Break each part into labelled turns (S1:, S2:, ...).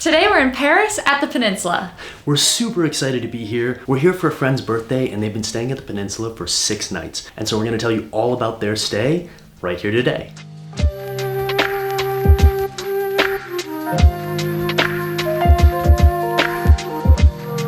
S1: Today we're in Paris at the Peninsula.
S2: We're super excited to be here. We're here for a friend's birthday and they've been staying at the Peninsula for 6 nights. And so we're gonna tell you all about their stay right here today.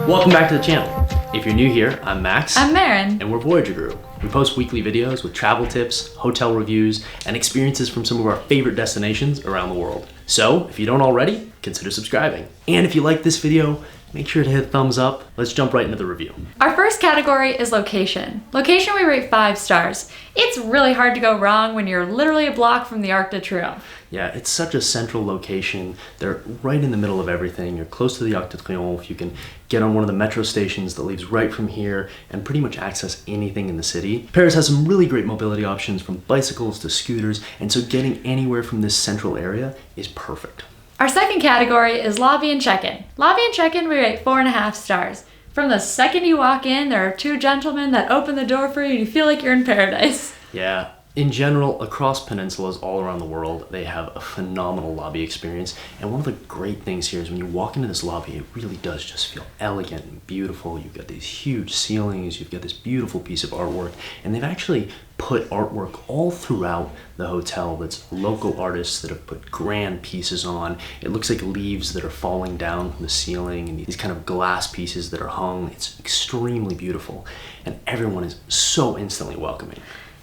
S2: Welcome back to the channel. If you're new here, I'm Max.
S1: I'm Marin.
S2: And we're Voyager Guru. We post weekly videos with travel tips, hotel reviews, and experiences from some of our favorite destinations around the world. So, if you don't already, consider subscribing. And if you like this video, make sure to hit thumbs up. Let's jump right into the review.
S1: Our first category is location. Location we rate 5 stars. It's really hard to go wrong when you're literally a block from the Arc de Triomphe.
S2: Yeah, it's such a central location. They're right in the middle of everything. You're close to the Arc de Triomphe. You can get on one of the metro stations that leaves right from here and pretty much access anything in the city. Paris has some really great mobility options from bicycles to scooters, and so getting anywhere from this central area is perfect.
S1: Our second category is lobby and check-in. Lobby and check-in we rate 4.5 stars. From the second you walk in, there are 2 gentlemen that open the door for you and you feel like you're in paradise.
S2: Yeah. In general, across peninsulas all around the world, they have a phenomenal lobby experience. And one of the great things here is when you walk into this lobby, it really does just feel elegant and beautiful. You've got these huge ceilings, you've got this beautiful piece of artwork, and they've actually put artwork all throughout the hotel that's local artists that have put grand pieces on. It looks like leaves that are falling down from the ceiling and these kind of glass pieces that are hung. It's extremely beautiful, and everyone is so instantly welcoming.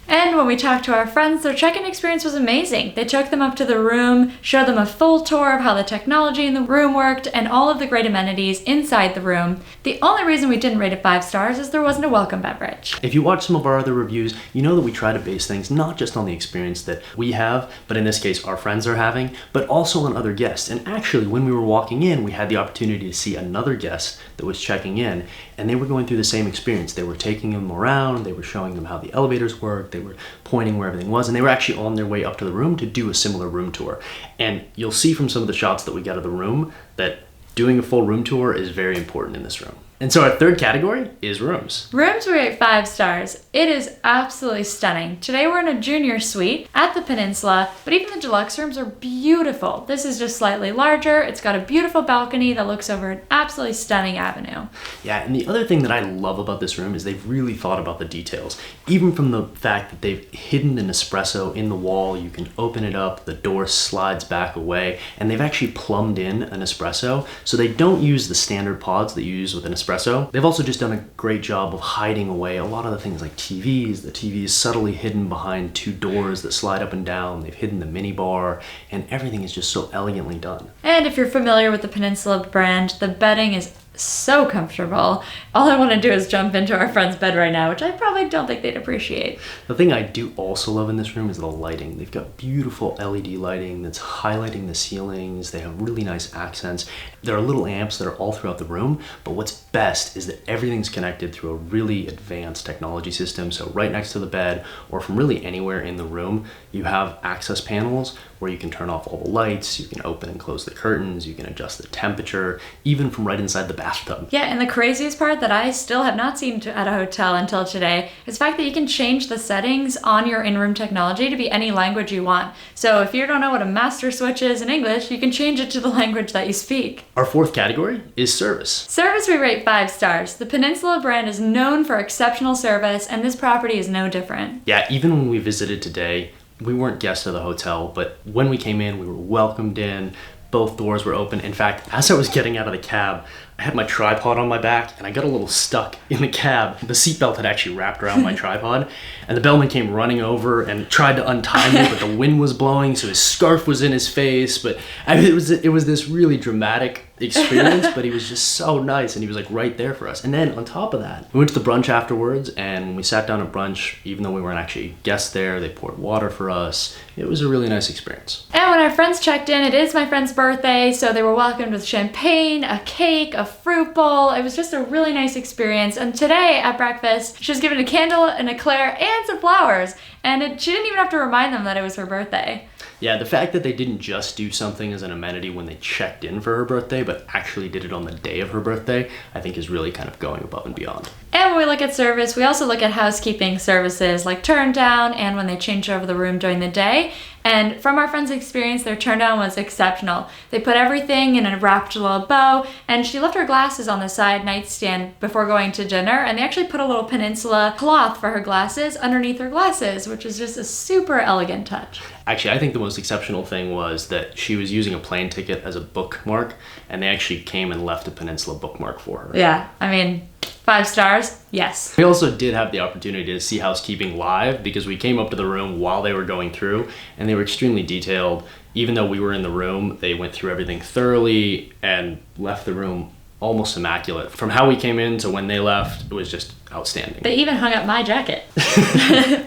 S1: And when we talked to our friends, their check-in experience was amazing. They took them up to the room, showed them a full tour of how the technology in the room worked, and all of the great amenities inside the room. The only reason we didn't rate it 5 stars is there wasn't a welcome beverage.
S2: If you watch some of our other reviews, you know that we try to base things not just on the experience that we have, but in this case our friends are having, but also on other guests. And actually, when we were walking in, we had the opportunity to see another guest that was checking in, and they were going through the same experience. They were taking them around, they were showing them how the elevators worked, they were pointing where everything was, and they were actually on their way up to the room to do a similar room tour. And you'll see from some of the shots that we got of the room that doing a full room tour is very important in this room. And so our third category is rooms.
S1: Rooms we rate 5 stars. It is absolutely stunning. Today we're in a junior suite at the Peninsula, but even the deluxe rooms are beautiful. This is just slightly larger. It's got a beautiful balcony that looks over an absolutely stunning avenue.
S2: Yeah, and the other thing that I love about this room is they've really thought about the details. Even from the fact that they've hidden an espresso in the wall, you can open it up, the door slides back away, and they've actually plumbed in an espresso, so they don't use the standard pods that you use with an espresso. They've also just done a great job of hiding away a lot of the things like TVs. The TV is subtly hidden behind 2 doors that slide up and down. They've hidden the mini bar, and everything is just so elegantly done.
S1: And if you're familiar with the Peninsula brand, the bedding is so comfortable. All I want to do is jump into our friend's bed right now, which I probably don't think they'd appreciate.
S2: The thing I do also love in this room is the lighting. They've got beautiful LED lighting that's highlighting the ceilings. They have really nice accents. There are little amps that are all throughout the room, but what's best is that everything's connected through a really advanced technology system. So right next to the bed, or from really anywhere in the room, you have access panels where you can turn off all the lights, you can open and close the curtains, you can adjust the temperature, even from right inside the bathtub.
S1: Yeah, and the craziest part that I still have not seen at a hotel until today is the fact that you can change the settings on your in-room technology to be any language you want. So if you don't know what a master switch is in English, you can change it to the language that you speak.
S2: Our fourth category is service.
S1: Service we rate 5 stars. The Peninsula brand is known for exceptional service, and this property is no different.
S2: Yeah, even when we visited today, we weren't guests of the hotel, but when we came in, we were welcomed in. Both doors were open. In fact, as I was getting out of the cab, I had my tripod on my back and I got a little stuck in the cab. The seatbelt had actually wrapped around my tripod, and the bellman came running over and tried to untie me, but the wind was blowing, so his scarf was in his face. But it was this really dramatic experience, but he was just so nice, and he was like right there for us. And then on top of that, we went to the brunch afterwards, and when we sat down at brunch, even though we weren't actually guests there, they poured water for us. It was a really nice experience.
S1: And when our friends checked in, it is my friend's birthday, so they were welcomed with champagne, a cake, a fruit bowl. It was just a really nice experience. And today at breakfast, she was given a candle, an eclair, and some flowers. And she didn't even have to remind them that it was her birthday.
S2: Yeah, the fact that they didn't just do something as an amenity when they checked in for her birthday, but actually did it on the day of her birthday, I think is really kind of going above and beyond.
S1: And when we look at service, we also look at housekeeping services like turndown and when they change over the room during the day. And from our friend's experience, their turndown was exceptional. They put everything in a wrapped little bow, and she left her glasses on the side nightstand before going to dinner, and they actually put a little Peninsula cloth for her glasses underneath her glasses, which is just a super elegant touch.
S2: Actually, I think the most exceptional thing was that she was using a plane ticket as a bookmark, and they actually came and left a Peninsula bookmark for her.
S1: Yeah, I mean, 5 stars, yes.
S2: We also did have the opportunity to see housekeeping live because we came up to the room while they were going through, and they were extremely detailed. Even though we were in the room, they went through everything thoroughly and left the room almost immaculate. From how we came in to when they left, it was just outstanding.
S1: They even hung up my jacket.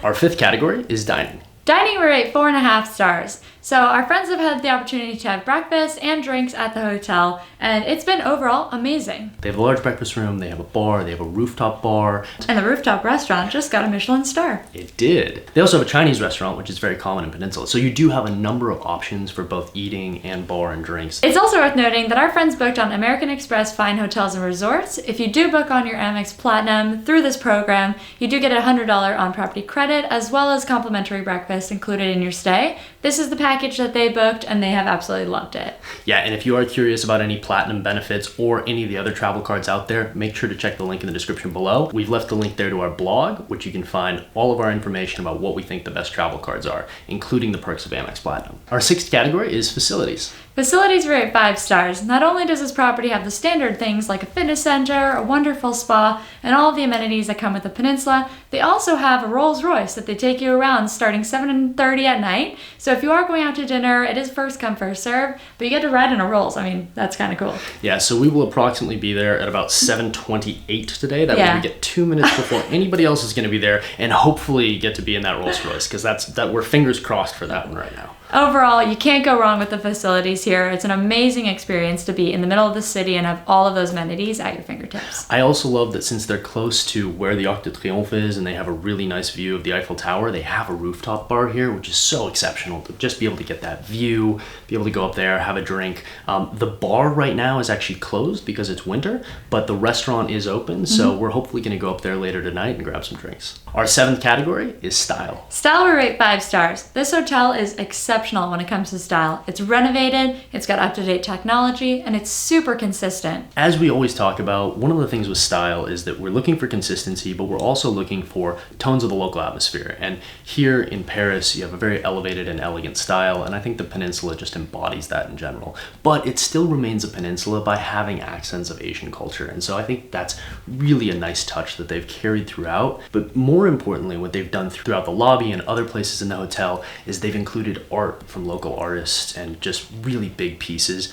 S2: Our 5th category is dining.
S1: Dining, we rate 4.5 stars. So our friends have had the opportunity to have breakfast and drinks at the hotel, and it's been overall amazing.
S2: They have a large breakfast room, they have a bar, they have a rooftop bar.
S1: And the rooftop restaurant just got a Michelin star.
S2: It did. They also have a Chinese restaurant, which is very common in Peninsula. So you do have a number of options for both eating and bar and drinks.
S1: It's also worth noting that our friends booked on American Express Fine Hotels and Resorts. If you do book on your Amex Platinum through this program, you do get a $100 on property credit, as well as complimentary breakfast included in your stay. This is the package that they booked, and they have absolutely loved it.
S2: Yeah, and if you are curious about any platinum benefits or any of the other travel cards out there, make sure to check the link in the description below. We've left the link there to our blog, which you can find all of our information about what we think the best travel cards are, including the perks of Amex Platinum. Our 6th category is facilities.
S1: Facilities rate 5 stars. Not only does this property have the standard things like a fitness center, a wonderful spa, and all of the amenities that come with the Peninsula, they also have a Rolls Royce that they take you around starting 7:30 at night. So if you are going out to dinner, it is first come, first serve, but you get to ride in a Rolls. I mean, that's kind of cool.
S2: Yeah, so we will approximately be there at about 7:28 today. That
S1: Yeah.
S2: way we get 2 minutes before anybody else is going to be there, and hopefully get to be in that Rolls Royce, because we're fingers crossed for that one right now.
S1: Overall, you can't go wrong with the facilities here. It's an amazing experience to be in the middle of the city and have all of those amenities at your fingertips.
S2: I also love that since they're close to where the Arc de Triomphe is and they have a really nice view of the Eiffel Tower, they have a rooftop bar here, which is so exceptional to just be able to get that view, be able to go up there, have a drink. The bar right now is actually closed because it's winter, but the restaurant is open, so we're hopefully going to go up there later tonight and grab some drinks. Our 7th category is style.
S1: Style, we rate 5 stars. This hotel is exceptional when it comes to style. It's renovated, it's got up-to-date technology, and it's super consistent.
S2: As we always talk about, one of the things with style is that we're looking for consistency, but we're also looking for tones of the local atmosphere. And here in Paris, you have a very elevated and elegant style, and I think the Peninsula just embodies that in general. But it still remains a peninsula by having accents of Asian culture, and so I think that's really a nice touch that they've carried throughout. But more importantly, what they've done throughout the lobby and other places in the hotel is they've included art from local artists and just really big pieces.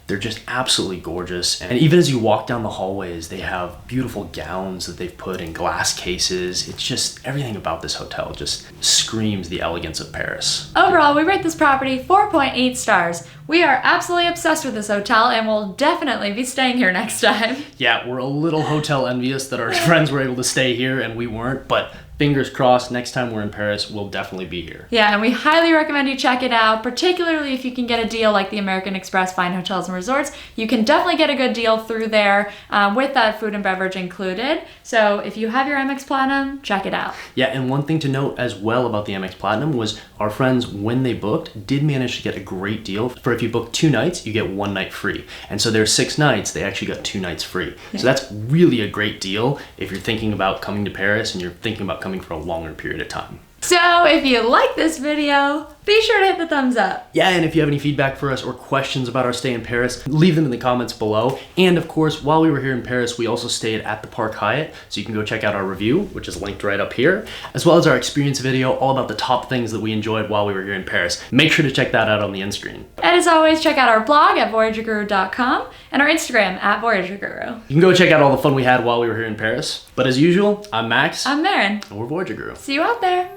S2: They're just absolutely gorgeous. And even as you walk down the hallways, they have beautiful gowns that they've put in glass cases. It's just everything about this hotel just screams the elegance of Paris.
S1: Overall, we rate this property 4.8 stars. We are absolutely obsessed with this hotel and will definitely be staying here next time.
S2: Yeah, we're a little hotel envious that our friends were able to stay here and we weren't, but fingers crossed, next time we're in Paris, we'll definitely be here.
S1: Yeah, and we highly recommend you check it out, particularly if you can get a deal like the American Express Fine Hotels and Resorts. You can definitely get a good deal through there with that food and beverage included. So if you have your Amex Platinum, check it out.
S2: Yeah, and one thing to note as well about the Amex Platinum was our friends, when they booked, did manage to get a great deal. For if you book 2 nights, you get 1 night free. And so there's 6 nights, they actually got 2 nights free. Yeah. So that's really a great deal if you're thinking about coming to Paris and you're thinking about coming for a longer period of time.
S1: So if you like this video, be sure to hit the thumbs up.
S2: Yeah, and if you have any feedback for us or questions about our stay in Paris, leave them in the comments below. And of course, while we were here in Paris, we also stayed at the Park Hyatt, so you can go check out our review, which is linked right up here, as well as our experience video all about the top things that we enjoyed while we were here in Paris. Make sure to check that out on the end screen.
S1: And as always, check out our blog at voyagerguru.com and our Instagram at voyagerguru.
S2: You can go check out all the fun we had while we were here in Paris. But as usual, I'm Max.
S1: I'm Marin.
S2: And we're Voyager Guru.
S1: See you out there.